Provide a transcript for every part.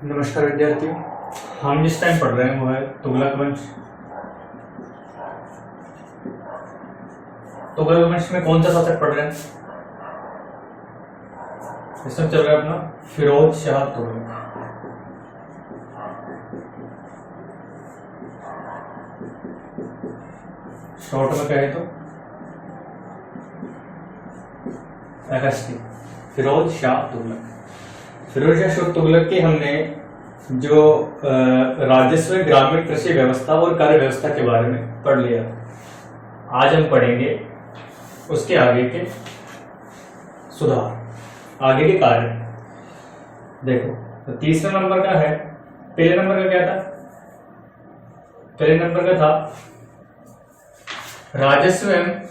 नमस्कार विद्यार्थियों, हम जिस टाइम पढ़ रहे हैं वो है तुगलक वंश। तुगलक वंश में कौन सा शासक पढ़ रहे हैं? इसमें चल रहा है अपना फिरोज शाह तुगलक। शॉर्ट में कहे तो FST, फिरोज शाह तुगलक। फिरोज शाह तुगलक की हमने जो राजस्व, ग्रामीण कृषि व्यवस्था और कार्य व्यवस्था के बारे में पढ़ लिया। आज हम पढ़ेंगे उसके आगे के सुधार, आगे के कार्य। देखो तो तीसरे नंबर का है, पहले नंबर का क्या था? पहले नंबर का था राजस्व एवं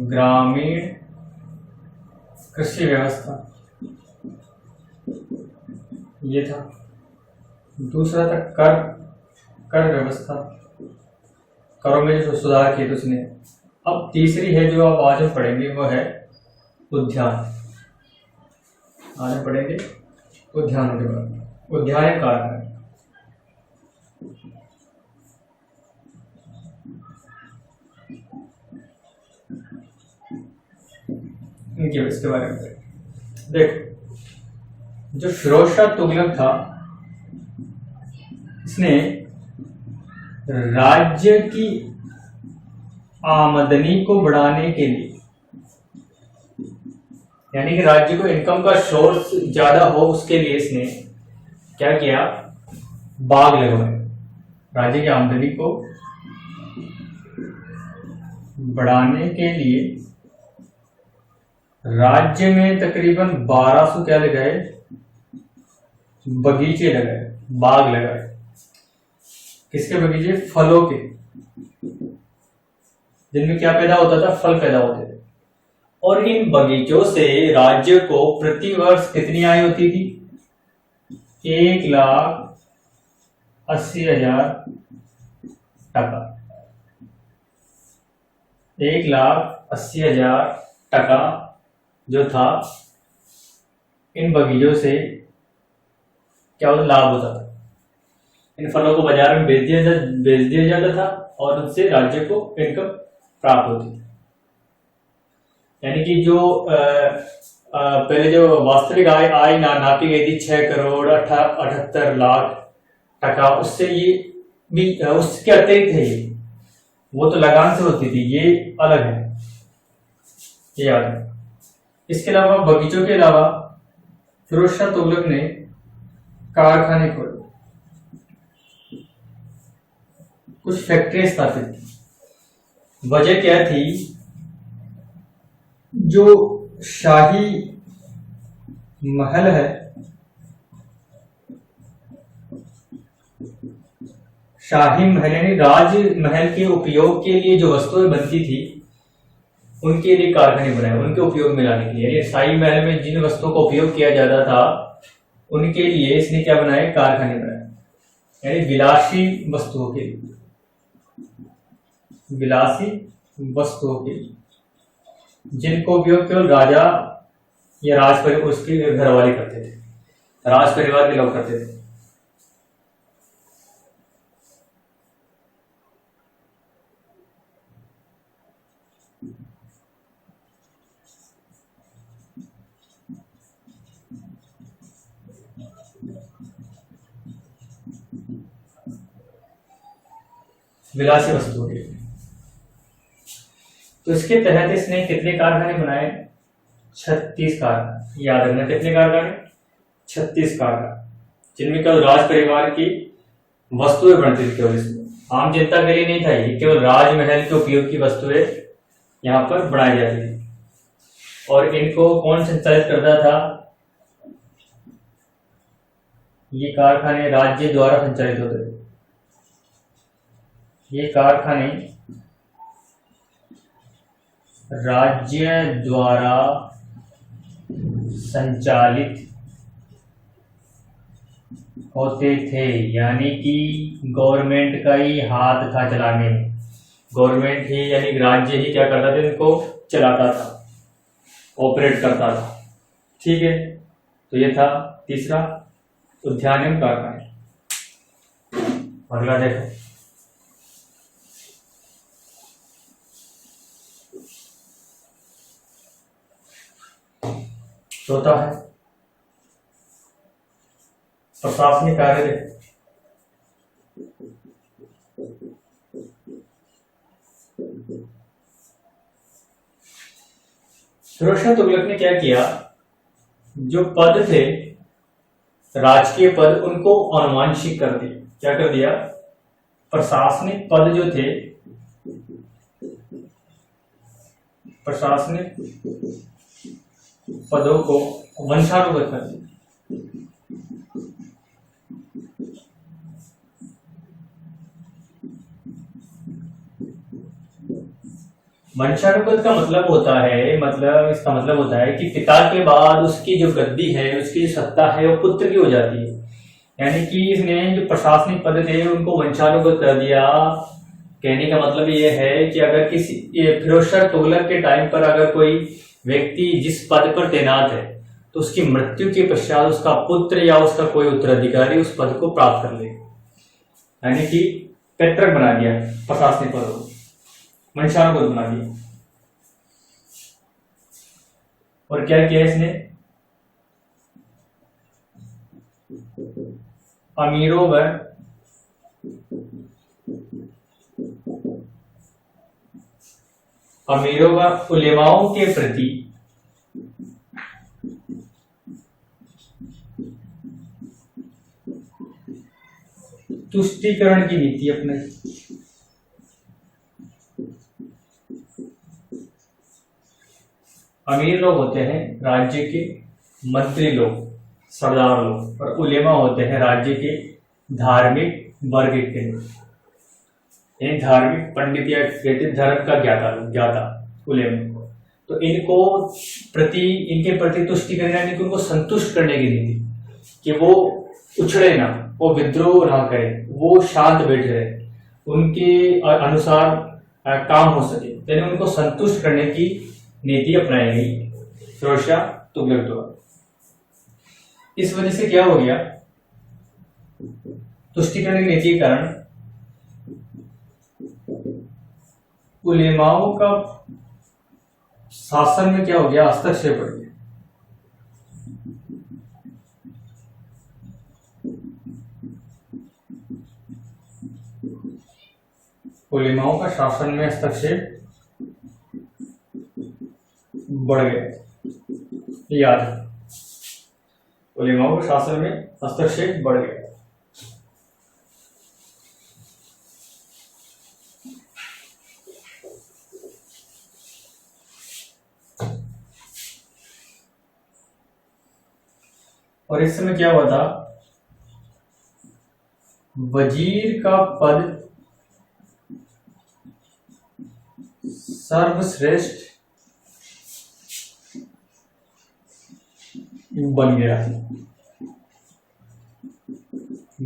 ग्रामीण कृषि व्यवस्था, ये था। दूसरा था कर व्यवस्था, करों में जो सुधार किए उसने। अब तीसरी है जो आप आज हम पढ़ेंगे वो है उद्यान। आज हम पढ़ेंगे उद्यान के बारे में। उद्यान एक कारक है। इसके बारे में देखो, जो फिरोज शाह तुगलक था, इसने राज्य की आमदनी को बढ़ाने के लिए, यानी कि राज्य को इनकम का सोर्स ज्यादा हो, उसके लिए इसने क्या किया? बाग लगवाए। राज्य की आमदनी को बढ़ाने के लिए राज्य में तकरीबन 1200 क्या लगाए? बगीचे लगाए, बाग लगाए। किसके बगीचे? फलों के, जिनमें क्या पैदा होता था? फल पैदा होते थे। और इन बगीचों से राज्य को प्रति वर्ष कितनी आय होती थी? 1,80,000 टका। 1,80,000 टका जो था, इन बगीचों से क्या होता? लाभ होता था। इन फलों को बाजार में बेच दिया जाता था और उनसे राज्य को इनकम प्राप्त होती थी। यानी कि जो पहले जो वास्तविक आय नापी गई थी 6,78,00,000 टका, उससे ये भी उसके अतिरिक्त है। ये वो तो लगान से होती थी, ये अलग है, ये याद है। इसके अलावा बगीचों के अलावा फिरोज शाह तुगलक ने कारखाने खोले, कुछ फैक्ट्री स्थापित की। वजह क्या थी? जो शाही महल है, शाही महल यानी राजमहल के उपयोग के लिए जो वस्तुएं बनती थी, उनके लिए कारखाने बनाए, उनके उपयोग में लाने के लिए। यानी शाही महल में जिन वस्तुओं का उपयोग किया जाता था, उनके लिए इसने क्या बनाए? कारखाने बनाए। यानी विलासी वस्तुओं के लिए, विलासी वस्तुओं के लिए, जिनको उपयोग केवल राजा या राज परिवार, उसके घर वाले करते थे, राज परिवार के लोग करते थे। विलासी वस्तुओं के लिए। तो इसके तहत इसने कितने कारखाने बनाए? 36 कारखाने। याद रखना, कितने कारखाने? 36 कारखाने, जिनमें केवल राज परिवार की वस्तुएं बनती थी। केवल इसमें आम जनता के लिए नहीं था, ये केवल राजमहल के उपयोग की वस्तुएं यहाँ पर बनाई जाती थी। और इनको कौन संचालित करता था? ये कारखाने राज्य द्वारा संचालित होते थे। ये कारखाने राज्य द्वारा संचालित होते थे, यानी कि गवर्नमेंट का ही हाथ था चलाने में। गवर्नमेंट ही यानी राज्य ही क्या करता था, इनको चलाता था, ऑपरेट करता था। ठीक है, तो ये था तीसरा, उद्यान एवं कारखाने। अगला देखो, चौथा है प्रशासनिक कार्य। देखो, फिरोज शाह तुगलक ने क्या किया, जो पद थे राजकीय पद उनको अनुवांशिक कर दिया। क्या कर दिया, प्रशासनिक पद जो थे, प्रशासनिक पदों को वंशानुगत कर दिया। वंशानुगत का मतलब होता है, मतलब इसका मतलब होता है कि पिता के बाद उसकी जो गद्दी है, उसकी जो सत्ता है वो पुत्र की हो जाती है। यानी कि इसने जो प्रशासनिक पद थे उनको वंशानुगत कर दिया। कहने का मतलब ये है कि अगर किसी फिरोज शाह तुगलक के टाइम पर अगर कोई व्यक्ति जिस पद पर तैनात है तो उसकी मृत्यु के पश्चात उसका पुत्र या उसका कोई उत्तराधिकारी उस पद को प्राप्त कर ले, यानी कि पैतृक बना दिया प्रशासनिक पद को, वंशानुगत बना दिया। और क्या किया इसने, अमीरों व उलेमाओं के प्रति तुष्टीकरण की नीति अपनाई। अमीर लोग होते हैं राज्य के मंत्री लोग, सरदार लोग, और उलेमा होते हैं राज्य के धार्मिक वर्ग के लोग, यानी धार्मिक पंडित या कहते धर्म का ज्ञाता उलेमा। तो इनके प्रति तुष्टिकरण यानी कि उनको संतुष्ट करने की नीति, कि वो उछड़े ना, वो विद्रोह ना करे, वो शांत बैठे रहे, उनके अनुसार काम हो सके, यानी उनको संतुष्ट करने की नीति अपनाई गई फिरोज शाह तुगलक द्वारा। इस वजह से क्या हो गया, तुष्टिकरण की नीति के कारण उलेमाओं का शासन में क्या हो गया, हस्तक्षेप बढ़ गया। उलेमाओं का शासन में हस्तक्षेप बढ़ गया, याद है, उलेमाओं के शासन में हस्तक्षेप बढ़ गया। और इस समय क्या हुआ था, वजीर का पद सर्वश्रेष्ठ बन गया।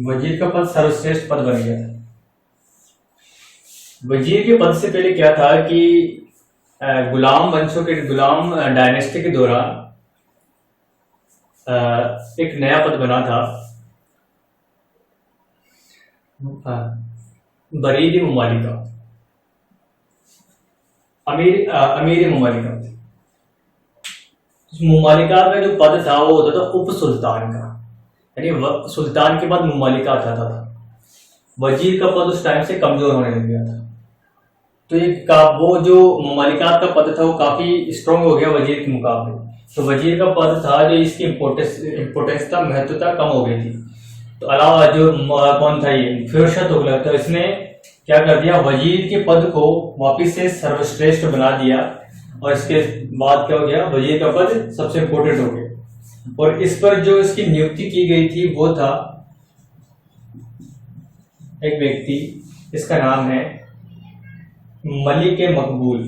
वजीर का पद सर्वश्रेष्ठ पद बन गया। वजीर के पद से पहले क्या था कि गुलाम वंशों के, गुलाम डायनेस्टी के दौरान एक नया पद बना था, बरीद मुमालिका, अमीर मुमालिका। मुमालिका का जो पद था वो होता था उप सुल्तान का, यानी सुल्तान के बाद मुमालिका आता था। वजीर का पद उस टाइम से कमजोर होने लग गया था, तो वो जो मुमालिकात का पद था वो काफी स्ट्रॉन्ग हो गया वजीर के मुकाबले। तो वजीर का पद था जो इसकी इम्पोर्टेंस था, महत्वता कम हो गई थी। तो अलावा जो कौन था, ये फिरोज शाह तुगलक, तो इसने क्या कर दिया, वजीर के पद को वापिस से सर्वश्रेष्ठ बना दिया। और इसके बाद क्या हो गया, वजीर का पद सबसे इम्पोर्टेंट हो गया। और इस पर जो इसकी नियुक्ति की गई थी वो था एक व्यक्ति, इसका नाम है मलिक मकबूल।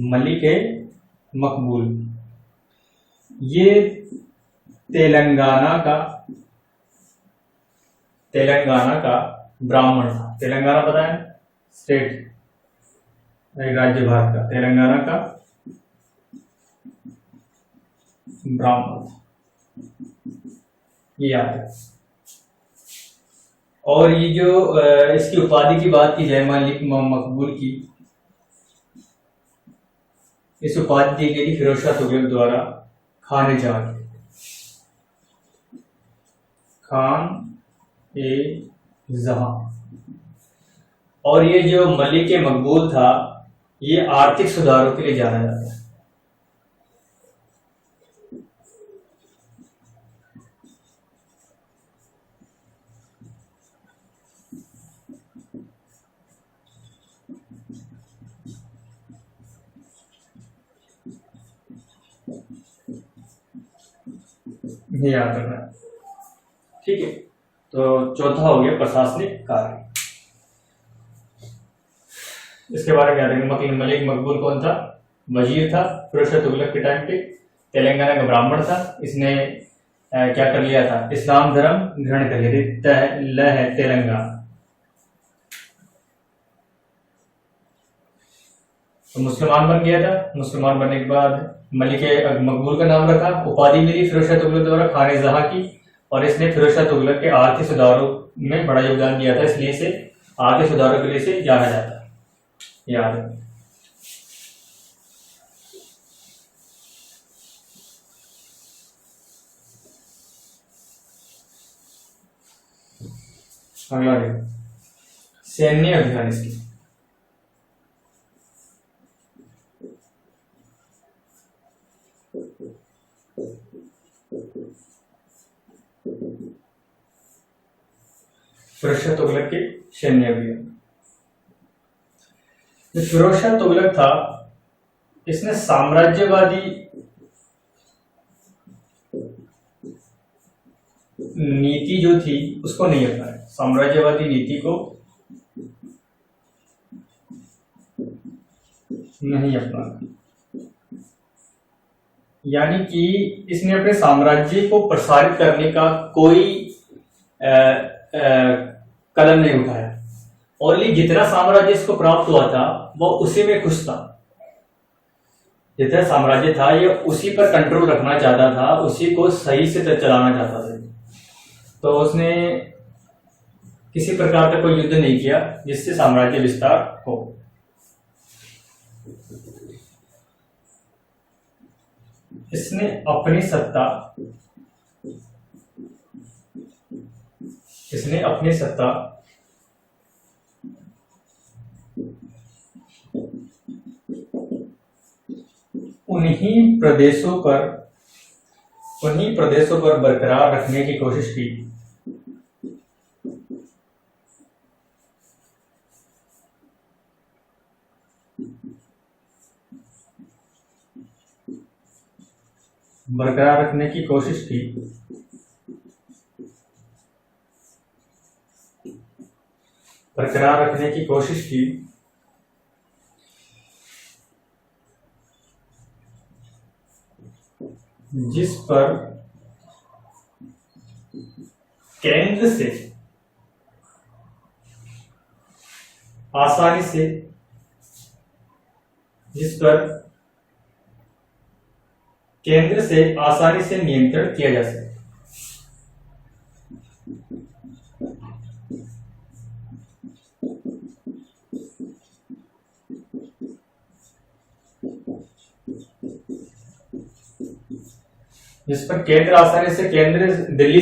मलिक मकबूल। ये तेलंगाना का ब्राह्मण था। तेलंगाना पता है, स्टेट, राज्य भारत का। तेलंगाना का ब्राह्मण था, ये याद है। और ये जो इसकी उपाधि की बात की जाए, मलिक मकबूल की, इस उपाधि दी गई थी फिरोज शाह तुगलक द्वारा खान ए जहां के, खान ए जहां। और ये जो मलिक मकबूल था, ये आर्थिक सुधारों के लिए जाना जाता है। ये याद रखना, ठीक है। तो चौथा हो गया प्रशासनिक कार्य। इसके बारे में याद रखेंगे, मलिक मकबूल कौन था? वजीर था फिरोज शाह तुगलक के टाइम पे, तेलंगाना का ब्राह्मण था। इसने क्या कर लिया था? इस्लाम धर्म ग्रहण कर लिया है तेलंगाना। तो मुसलमान बन गया था। मुसलमान बनने के बाद मलिक मकबूल का नाम रखा, उपाधि मिली फिरोज शाह तुगलक द्वारा खान ए जहां की, और इसने फिरोज शाह तुगलक के आर्थिक सुधारों में बड़ा योगदान दिया था, इसलिए इसे आर्थिक सुधारों के लिए से जाना जाता है। याद है। अगला देखो, सैन्य अभियान इसकी। फिरोज शाह तुगलक के सैन्य अभियान। जो फिरोज शाह तुगलक था, इसने साम्राज्यवादी नीति जो थी उसको नहीं अपनाया। साम्राज्यवादी नीति को नहीं अपनाया, यानी कि इसने अपने साम्राज्य को प्रसारित करने का कोई कदम नहीं उठाया। और ये जितना साम्राज्य इसको प्राप्त हुआ था वो उसी में खुश था। जितना साम्राज्य था ये उसी पर कंट्रोल रखना चाहता था, उसी को सही से चलाना चाहता था। तो उसने किसी प्रकार का कोई युद्ध नहीं किया जिससे साम्राज्य विस्तार हो। इसने अपनी सत्ता उन्हीं प्रदेशों पर बरकरार रखने की कोशिश की जिस पर केंद्र से आसानी से नियंत्रण किया जा सके। जिस पर दिल्ली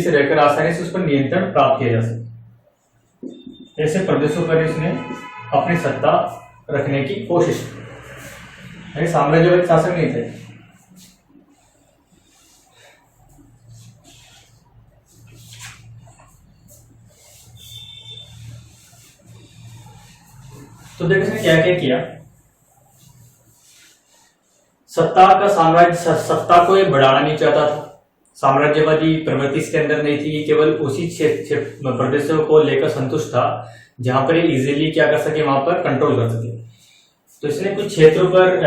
से रहकर आसानी से उस पर नियंत्रण प्राप्त किया जा सके। ऐसे प्रदेशों पर इसने अपनी सत्ता रखने की कोशिश की। साम्राज्यवादी शासक नहीं थे। तो देखो इसने क्या क्या किया। सत्ता को ये बढ़ाना नहीं चाहता था। साम्राज्यवादी प्रवृत्ति इसके अंदर नहीं थी। केवल उसी प्रदेशों को लेकर संतुष्ट था जहां पर ये इजीली क्या कर सके, वहां पर कंट्रोल कर सके। तो इसने कुछ क्षेत्रों पर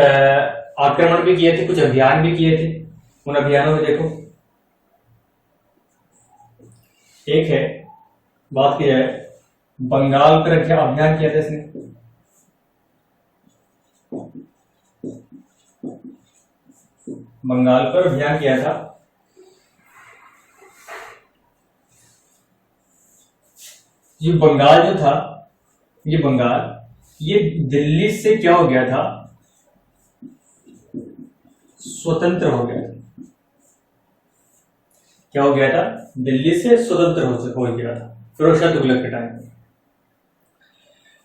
आक्रमण भी किए थे, कुछ अभियान भी किए थे। उन अभियानों में देखो, एक है, बात की जाए बंगाल पर क्या अभियान किया था इसने, बंगाल पर अभियान किया था। ये बंगाल जो था, ये बंगाल, ये दिल्ली से क्या हो गया था, स्वतंत्र हो गया था। क्या हो गया था, दिल्ली से स्वतंत्र हो गया था फिरोज शाह तुगलक के टाइम में।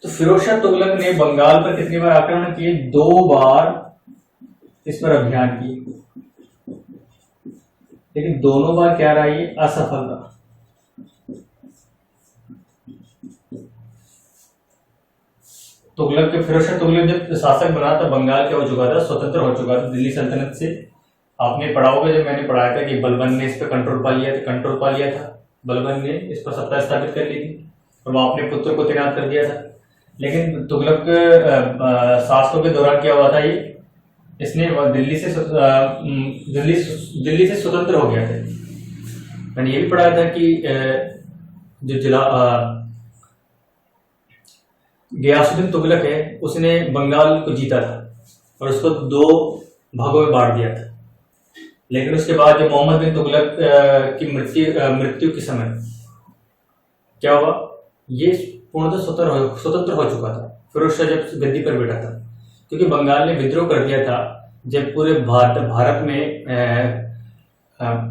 तो फिरोज शाह तुगलक ने बंगाल पर कितनी बार आक्रमण किए, 2 बार इस पर अभियान किए, लेकिन दोनों बार क्या रहा, ये असफल रहा। तुगलक के फिरोज शाह तुगलक जब शासक बना था, बंगाल क्या हो चुका था, स्वतंत्र हो चुका था दिल्ली सल्तनत से। आपने पढ़ा होगा, जब मैंने पढ़ाया था कि बलबन ने इस पर कंट्रोल पा लिया था, बलबन ने इस पर सत्ता स्थापित कर ली थी और वो अपने पुत्र को तैनात कर दिया था। लेकिन तुगलक शासकों के दौरान क्या हुआ था, ये इसने दिल्ली से स्वतंत्र हो गया था। मैंने ये भी पढ़ा था कि जो जिला गयासुद्दीन तुगलक है, उसने बंगाल को जीता था और उसको 2 भागों में बांट दिया था। लेकिन उसके बाद जब मोहम्मद बिन तुगलक की मृत्यु के समय क्या हुआ, ये पूर्णतः स्वतंत्र हो चुका था फिरोज शाह जब गद्दी पर बैठा था, क्योंकि बंगाल ने विद्रोह कर दिया था। जब पूरे भारत में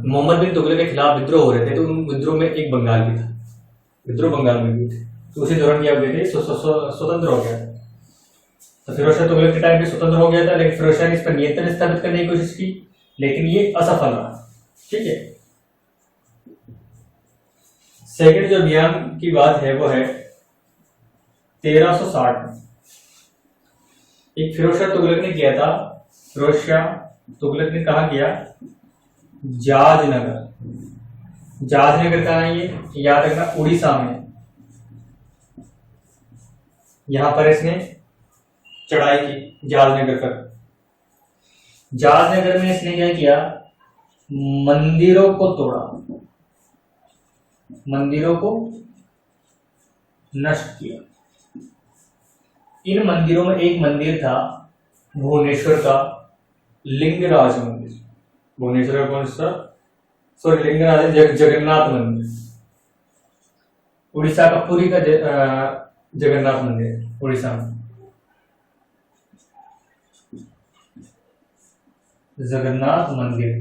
मोहम्मद बिन तुगलक के खिलाफ विद्रोह हो रहे थे, तो उन विद्रोह में एक बंगाल भी था, विद्रोह बंगाल में भी थे। तो उसी दौरान क्या हो गए थे, स्वतंत्र हो गया था। तो फिरोज शाह तुगलक के टाइम पे स्वतंत्र हो गया था, लेकिन फिरोज शाह ने इस पर नियंत्रण स्थापित करने की कोशिश की, लेकिन ये असफल रहा। ठीक है, सेकंड जो अभियान की बात है वो है 1360 में एक फिरोज शाह तुगलक ने किया था। फिरोज शाह तुगलक ने कहा किया, जाजनगर कहाँ है, ये याद रखना, उड़ीसा में। यहां पर इसने चढ़ाई की जाजनगर पर। जाजनगर में इसने क्या किया, मंदिरों को तोड़ा, मंदिरों को नष्ट किया। इन मंदिरों में एक मंदिर था भुवनेश्वर का लिंगराज मंदिर, भुवनेश्वर का कौन सा, सॉरी लिंगराज जगन्नाथ मंदिर, उड़ीसा का पुरी का जगन्नाथ मंदिर उड़ीसा में, जगन्नाथ मंदिर।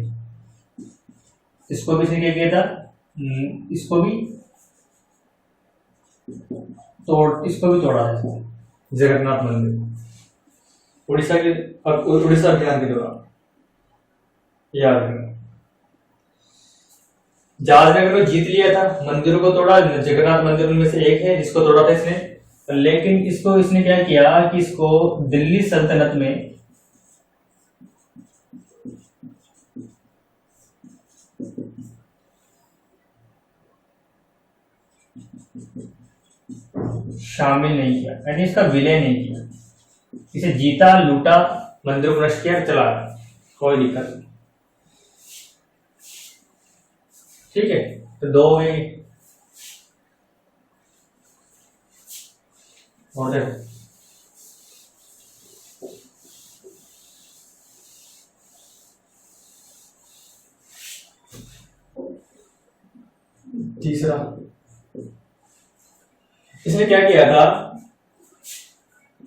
इसको भी इसने क्या किया था, इसको भी तोड़ा है जगन्नाथ मंदिर उड़ीसा अभियान के दौरान, याद रखना। जाजनगर को जीत लिया था, मंदिरों को तोड़ा, जगन्नाथ मंदिर उनमें से एक है जिसको तोड़ा था इसने। लेकिन इसने क्या किया कि इसको दिल्ली सल्तनत में शामिल नहीं किया, यानी इसका विलय नहीं किया। इसे जीता, लूटा, मंदिरों को नष्ट किया, चला गया, कोई दिक्कत नहीं। ठीक है, तो 2 हो गई। और देखो तीसरा, इसने क्या किया था,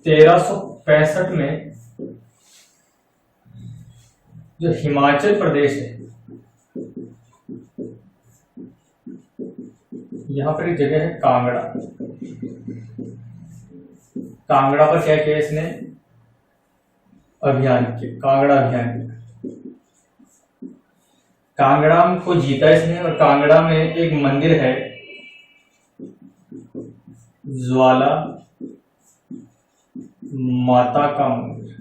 1365 में जो हिमाचल प्रदेश है, यहां पर एक जगह है कांगड़ा, कांगड़ा पर क्या किया इसने, अभियान किया, कांगड़ा अभियान किया। कांगड़ा को जीता इसने, और कांगड़ा में एक मंदिर है, ज्वाला माता का मंदिर।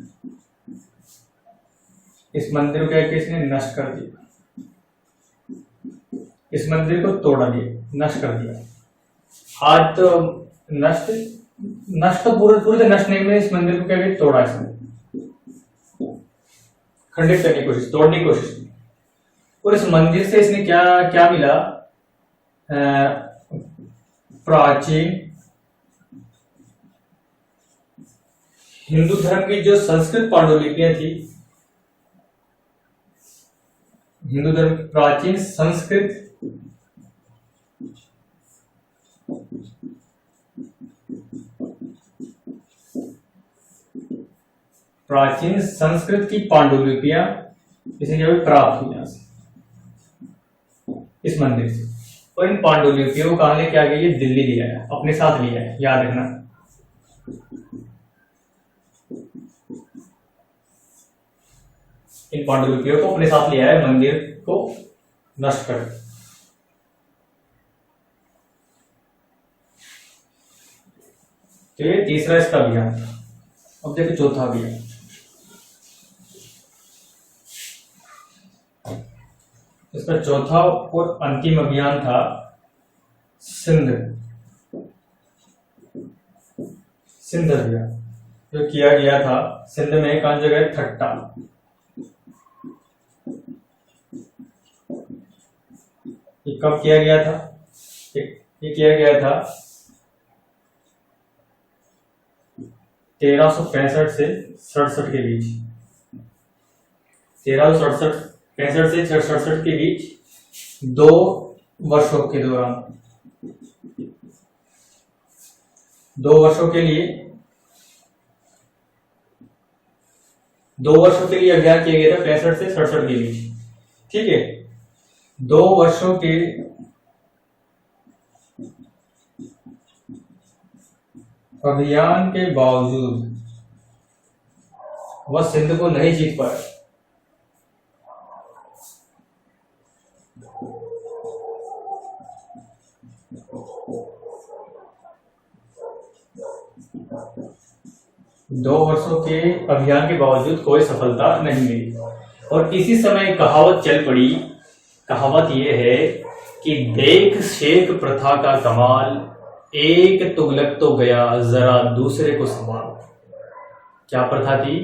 इस मंदिर को क्या किया इसने, नष्ट कर दिया, इस मंदिर को तोड़ा दिया, नष्ट कर दिया। आज तो नष्ट तो पूरे से नष्ट नहीं हुए, इस मंदिर को क्या किया, तोड़ा इसने, खंडित करने की कोशिश, तोड़ने की कोशिश की। और इस मंदिर से इसने क्या क्या मिला? प्राचीन हिंदू धर्म की जो संस्कृत पांडुलिपियां थी, हिंदू धर्म की प्राचीन संस्कृत की पांडुलिपियां इसे जो प्राप्त हुई यहाँ से, इस मंदिर से। और इन पांडुलिपियों को कहाँ लेके आ गई? दिल्ली लिया है, अपने साथ लिया है, याद रखना। इन पांडुलिपियों को अपने साथ लिया है, मंदिर को नष्ट कर। तो ये तीसरा इसका अभियान था। अब देखो चौथा अभियान। इसका चौथा और अंतिम अभियान था सिंध अभियान, जो किया गया था सिंध में। एक जगह है थट्टा। ये कब किया गया था? ये किया गया था 1365 से 67 के बीच। 1365 से 67 के बीच 2 वर्षों के दौरान, 2 वर्षों के लिए अभियान किया गया था 65 से 67 के बीच। ठीक है, 2 वर्षों के अभियान के बावजूद वह सिंध को नहीं जीत पाया। दो वर्षों के अभियान के बावजूद कोई सफलता नहीं मिली। और इसी समय कहावत चल पड़ी। कहावत यह है कि देख शेख प्रथा का कमाल, एक तुगलक तो गया जरा दूसरे को संभाल। क्या प्रथा थी?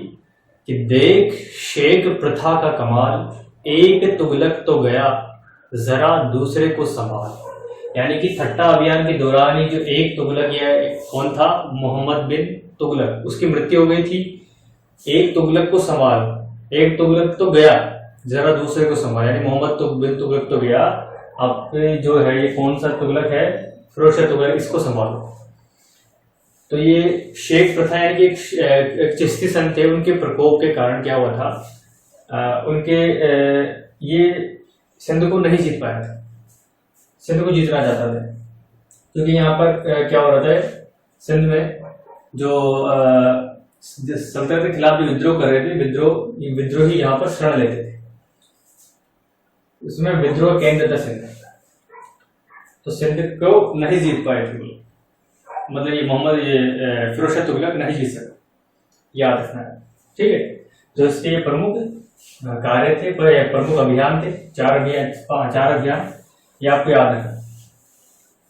कि देख शेख प्रथा का कमाल, एक तुगलक तो गया जरा दूसरे को संभाल। यानी कि थट्टा अभियान के दौरान ही जो एक तुगलक, या कौन था? मोहम्मद बिन तुगलक, उसकी मृत्यु हो गई थी। एक तुगलक को संभाल, एक तुगलक तो गया जरा दूसरे को संभाल, यानी मोहम्मद बिन तुगलक तो गया, अब जो है ये कौन सा तुगलक है? फिरोज शाह तुगलक, इसको संभालो। तो ये शेख प्रथा यानी कि एक चिश्ती संत थे, उनके प्रकोप के कारण क्या हुआ था? ये सिंध को नहीं जीत पाया था। सिंध को जीतना चाहता था, क्योंकि यहाँ पर क्या हो रहा था? सिंध में जो सल्तनत के खिलाफ जो विद्रोह कर रहे थे, विद्रोही यहाँ पर शरण लेते थे। उसमें विद्रोह केंद्र था सिंध। तो सिंध को नहीं जीत पाए थे, मतलब ये फिरोज शाह तुगलक नहीं जीत सका, याद रखना है। ठीक है, जो इसके प्रमुख कार्य थे, प्रमुख अभियान थे, 4 अभियान, ये आपको याद रखना।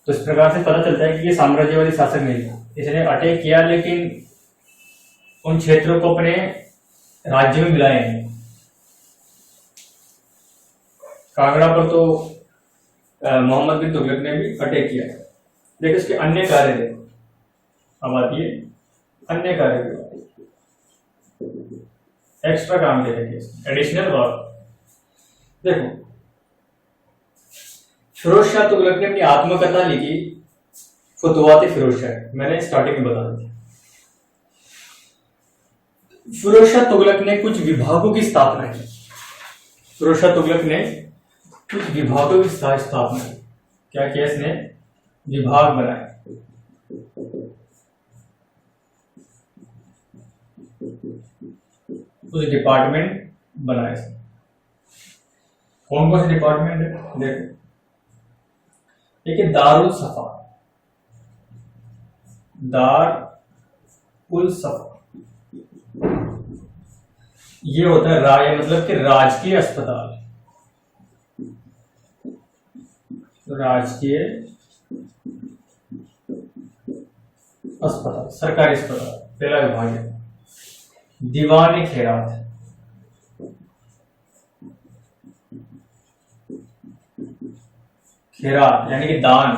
तो इस प्रकार से पता चलता है कि ये साम्राज्यवादी शासक नहीं था। इसने अटैक किया, लेकिन उन क्षेत्रों को अपने राज्य में मिलाया नहीं। कांगड़ा पर तो मोहम्मद बिन तुगलक ने भी अटैक किया। देखिए इसके अन्य कार्य थे। अब आती है अन्य कार्य की, एक्स्ट्रा काम देखेंगे, एडिशनल वर्क। देखो, फिरोज शाह तुगलक ने अपनी आत्मकथा लिखी, फुतुवात फिरोज शाह। मैंने स्टार्टिंग में बता दिया। फिरोज शाह तुगलक ने कुछ विभागों की स्थापना की। फिरोज शाह तुगलक ने कुछ विभागों की स्थापना की। क्या किया इसने? विभाग बनाए। कुछ डिपार्टमेंट बनाए। कौन कौन से डिपार्टमेंट है? देखो, एक है दारुल सफा। दारुल सफा ये होता है राय, मतलब कि राजकीय अस्पताल। राजकीय अस्पताल, सरकारी अस्पताल, पहला विभाग है। दीवान खैरात, खैरात यानी कि दान,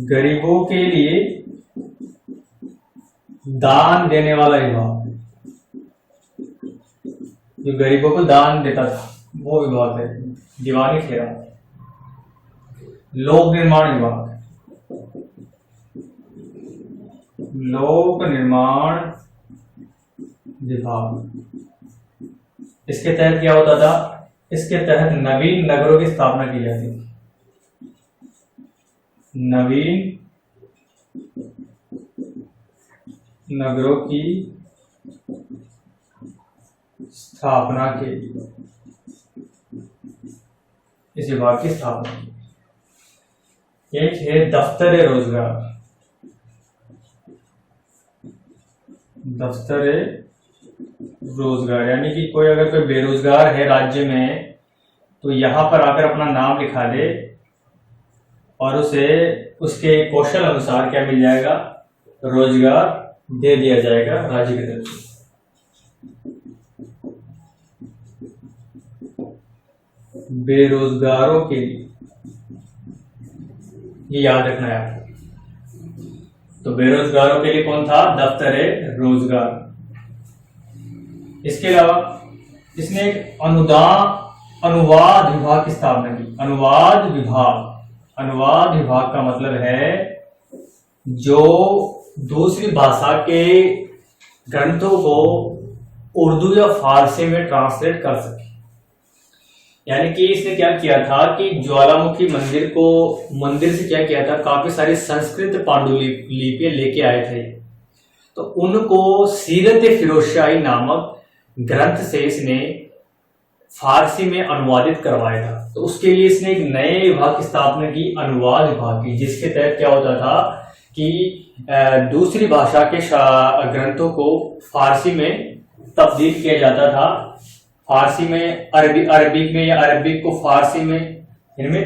गरीबों के लिए दान देने वाला विभाग, जो गरीबों को दान देता था वो विभाग है दीवानी खैरात। लोक निर्माण विभाग, लोक निर्माण विभाग, इसके तहत क्या होता था? इसके तहत नवीन नगरों की स्थापना की जाती थी। नवीन नगरों की स्थापना के लिए इस विभाग की स्थापना की। एक है दफ्तर रोजगार, दफ्तर रोजगार यानी कि कोई अगर कोई बेरोजगार है राज्य में तो यहां पर आकर अपना नाम लिखा दे और उसे उसके कौशल अनुसार क्या मिल जाएगा? रोजगार दे दिया जाएगा राज्य की तरफ से। बेरोजगारों के लिए ये याद रखना है आपको। तो बेरोजगारों के लिए कौन था? दफ्तर रोजगार। इसके अलावा इसने एक अनुवाद विभाग की स्थापना की। अनुवाद विभाग, अनुवाद विभाग का मतलब है जो दूसरी भाषा के ग्रंथों को उर्दू या फारसी में ट्रांसलेट कर सके। यानी कि इसने क्या किया था कि ज्वालामुखी मंदिर को, मंदिर से क्या किया था, काफी सारी संस्कृत पांडुलिपियां लेके आए थे, तो उनको सीरत फिरोजशाही नामक ग्रंथ से इसने फारसी में अनुवादित करवाया था। तो उसके लिए इसने एक नए विभाग की स्थापना की, अनुवाद विभाग की, जिसके तहत क्या होता था कि दूसरी भाषा के ग्रंथों को फारसी में तब्दील किया जाता था। फारसी में अरबिक में या अरबिक को फारसी में इनमें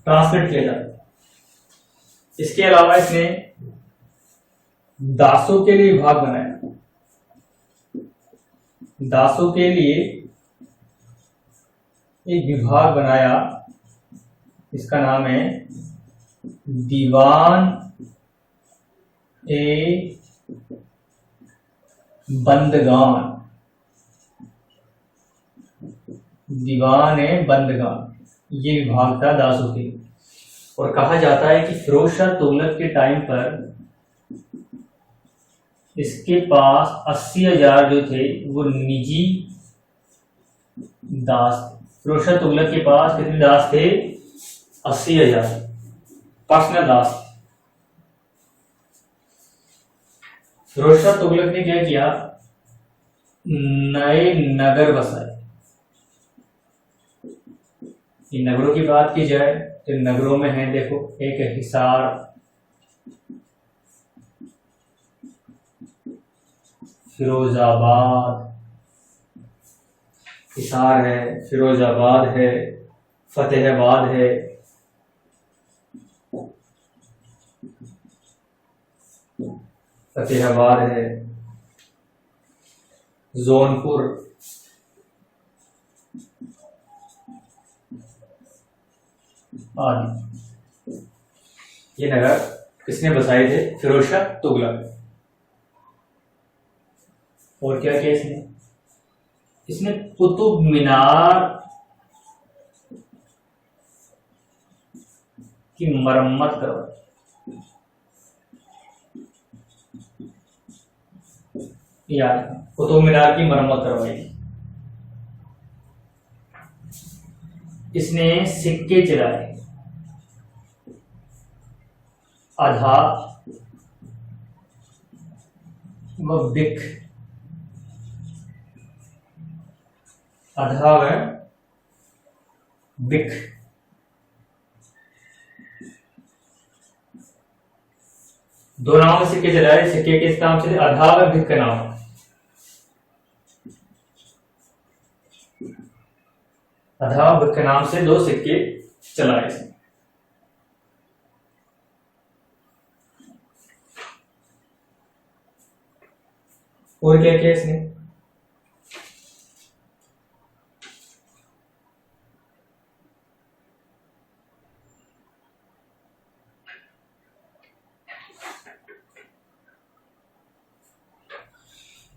ट्रांसलेट किया जाता था। इसके अलावा इसने दासों के लिए विभाग बनाया। दासों के लिए एक विभाग बनाया, इसका नाम है दीवान ए बंदगान। दीवान ए बंदगान ये विभाग था दासों के लिए। और कहा जाता है कि फिरोज शाह तुगलक के टाइम पर इसके पास 80,000 जो थे वो निजी दास थे। फिरोज शाह तुगलक के पास कितने दास थे? 80,000 पर्सनल दास। फिरोज शाह तुगलक ने क्या किया? नए नगर बसाए। इन नगरों की बात की जाए तो नगरों में है, देखो, एक है हिसार, फिरोजाबाद, हिसार है, फिरोजाबाद है, फतेहाबाद है, फतेहाबाद है, जौनपुर, आदि। ये नगर किसने बसाए थे? फिरोज शाह तुगलक। और क्या किया इसने? इसने कुतुब मीनार की मरम्मत करवाई। याद, कुतुब मीनार की मरम्मत करवाई। इसने सिक्के चलाए, आधा व बिक, आधा व बिक। दो नाम से सिक्के चलाए। सिक्के किस नाम से? आधा व बिक का नाम। आधा व बिक के नाम से दो सिक्के चलाए इसने। और क्या किया इसने?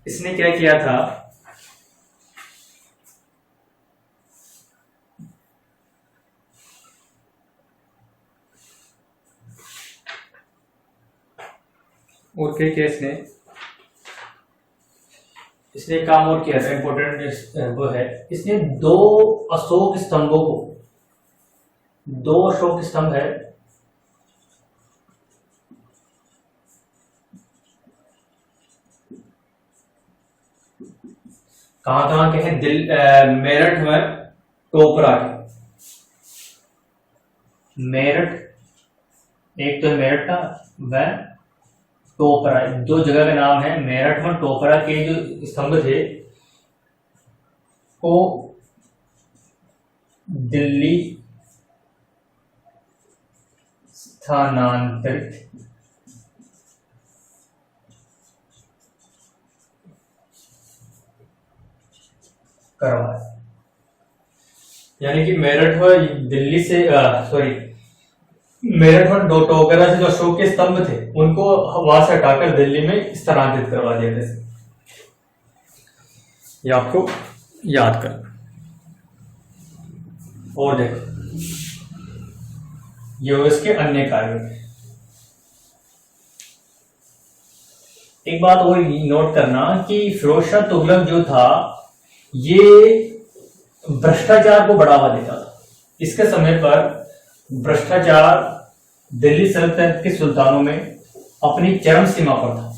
इसने क्या किया था, और क्या किया इसने एक काम और किया था इंपॉर्टेंट, वो है इसने दो अशोक स्तंभ है, कहाँ के हैं, मेरठ में टोपरा के, मेरठ, एक तो मेरठ का व टोपरा, दो जगह का नाम है। मेरठ में टोपरा के जो स्तंभ थे वो दिल्ली स्थानांतरित करवाया, यानी कि मेरठ में दिल्ली से मेरठ में टोकरा से जो अशोक के स्तंभ थे उनको वहां से हटाकर दिल्ली में स्थानांतरित करवा दिया था। ये आपको याद कर। और देखो ये इसके अन्य कार्य। एक बात और नोट करना कि फिरोज शाह तुगलक जो था ये भ्रष्टाचार को बढ़ावा देता था। इसके समय पर भ्रष्टाचार दिल्ली सल्तनत के सुल्तानों में अपनी चरम सीमा पर था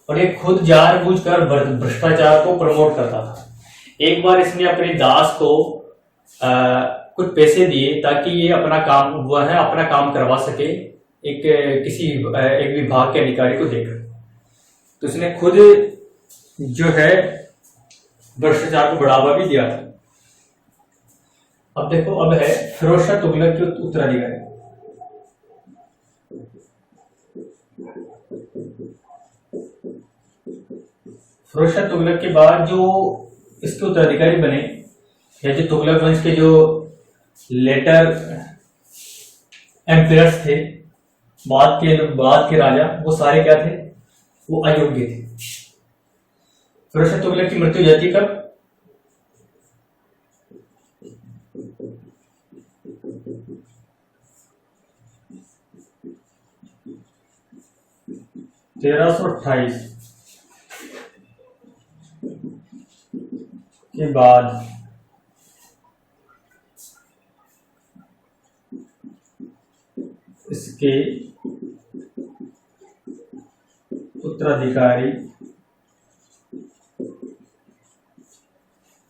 और ये खुद जानबूझकर भ्रष्टाचार को प्रमोट करता था। एक बार इसने अपने दास को कुछ पैसे दिए ताकि ये अपना काम करवा सके एक विभाग के अधिकारी को देकर, तो इसने खुद जो है भ्रष्टाचार को बढ़ावा भी दिया था। अब देखो, अब है फिरोज शाह तुगलक के उत्तराधिकारी। फिरोज शाह तुगलक के बाद जो इसके उत्तराधिकारी बने या जो तुगलक वंश के जो लेटर एम्पायर्स थे, बाद के राजा, वो सारे क्या थे, वो अयोग्य थे। फिरोज शाह तुगलक की मृत्यु जाती कब? तेरह सौ 28 के बाद इसके उत्तराधिकारी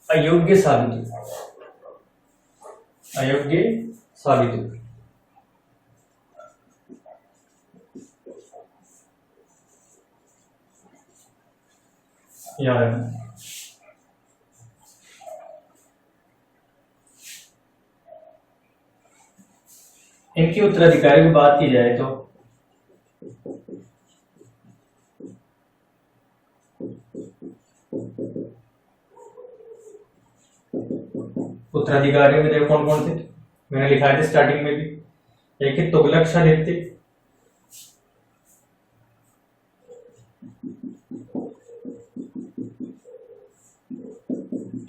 अयोग्य साबित हुए। याद है। इनके उत्तराधिकारी की बात की जाए तो उत्तराधिकारी में देखो कौन कौन थे, मैंने लिखा था स्टार्टिंग में भी। एक है तुगलक शाह द्वितीय,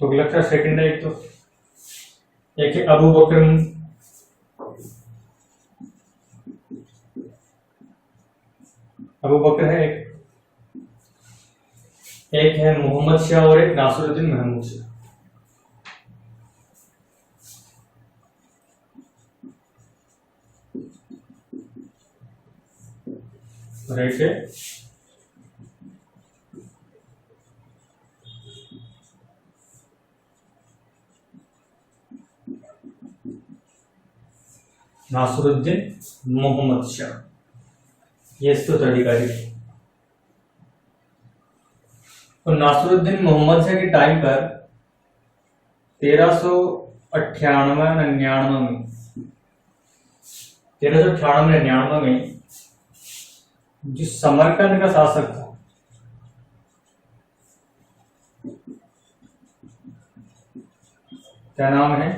तुगलक शाह सेकंड है एक है अबू बकर, है एक है मोहम्मद शाह और एक नासिरुद्दीन महमूद शाह। राइट है। नासिरुद्दीन मोहम्मद शाह, ये इसके उत्तराधिकारी थे। तो नासिरुद्दीन मोहम्मद शाह के टाइम पर 1398-99 में जो समरकंद का शासक था, क्या नाम है,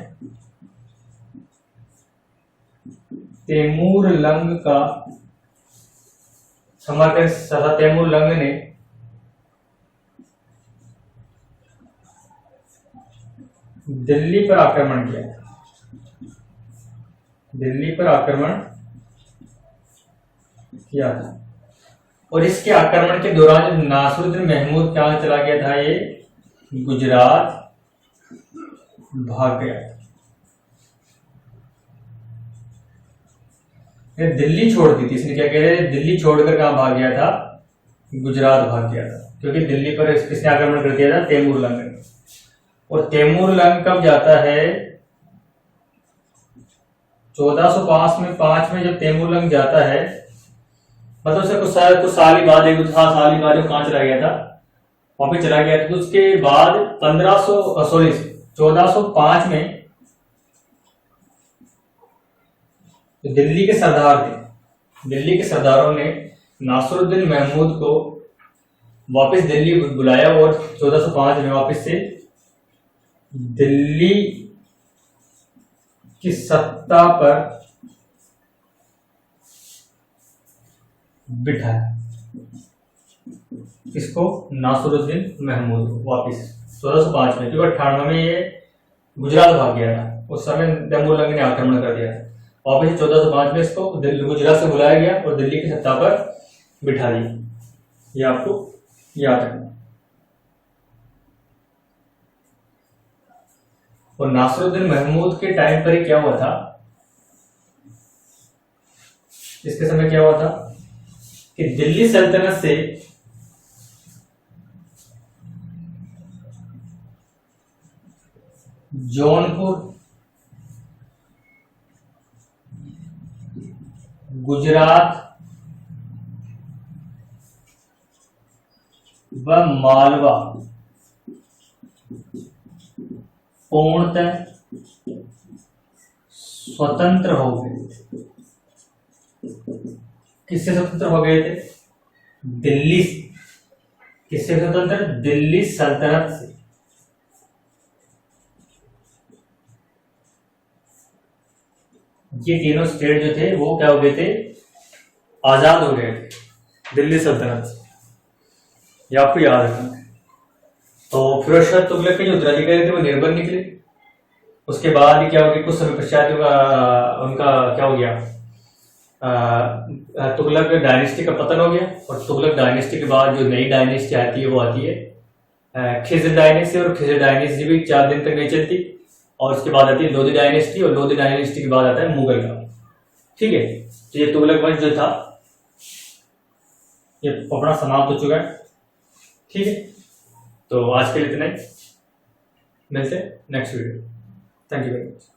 तैमूर लंग का, समरकंद तैमूर लंग ने दिल्ली पर आक्रमण किया, दिल्ली पर आक्रमण किया था। और इसके आक्रमण के दौरान नासरुद्दीन महमूद कहाँ चला गया था, ये गुजरात भाग गया था। दिल्ली छोड़ दी थी इसने, क्या कहते हैं, दिल्ली छोड़कर कहाँ भाग गया था, गुजरात भाग गया था, क्योंकि दिल्ली पर किसने आक्रमण कर दिया था, तैमूर लंग ने। और तैमूर लंग कब जाता है, 1405 में, 5 में जब तैमूर लंग जाता है, मतलब उसे कुछ साल ही बाद, 1-2 साल ही बाद वो कहाँ चला गया था, वहां पे चला गया था। तो उसके बाद 1405 में तो दिल्ली के सरदार थे, दिल्ली के सरदारों ने नासरुद्दीन महमूद को वापस दिल्ली बुलाया और 1405 में वापस से दिल्ली की सत्ता पर बिठाया। इसको नासरुद्दीन महमूद वापस 1405 में, क्योंकि 98 में ये गुजरात भाग गया था, उस समय तैमूर लंग ने आक्रमण कर दिया था। वापस 1405 में इसको दिल्ली गुजरात से बुलाया गया और दिल्ली की सत्ता पर बिठा दिया। ये आपको याद रखना। और नासरुद्दीन महमूद के टाइम पर क्या हुआ था, इसके समय क्या हुआ था कि दिल्ली सल्तनत से जौनपुर, गुजरात व मालवा पूर्णतः स्वतंत्र हो गए। किससे स्वतंत्र हो गए थे, दिल्ली। किससे स्वतंत्र, दिल्ली सल्तनत से। ये तीनों स्टेट जो थे वो क्या हो गए थे, आजाद हो गए थे दिल्ली सल्तनत से। ये आपको याद रखना है। तो फिरोज शाह तुगलक के जो उत्तराधिकारी थे वो निर्बल निकले। उसके बाद क्या हो गया, कुछ समय पश्चात उनका क्या हो गया, तुगलक डायनेस्टी का पतन हो गया। और तुगलक डायनेस्टी के बाद जो नई डायनेस्टी आती है वो आती है खिज़र डायनेस्टी। और खिज़र डायनेस्टी भी 4 दिन तक नहीं चलती। और उसके बाद आती है लोधी डायनेस्टी, और लोधी डायनेस्टी के बाद आता है मुगल का। ठीक है, तो ये तुगलक वंश जो था ये अपना समाप्त हो चुका है। ठीक है, तो आज के लिए इतना ही, मिलते हैं next video. Thank you very much.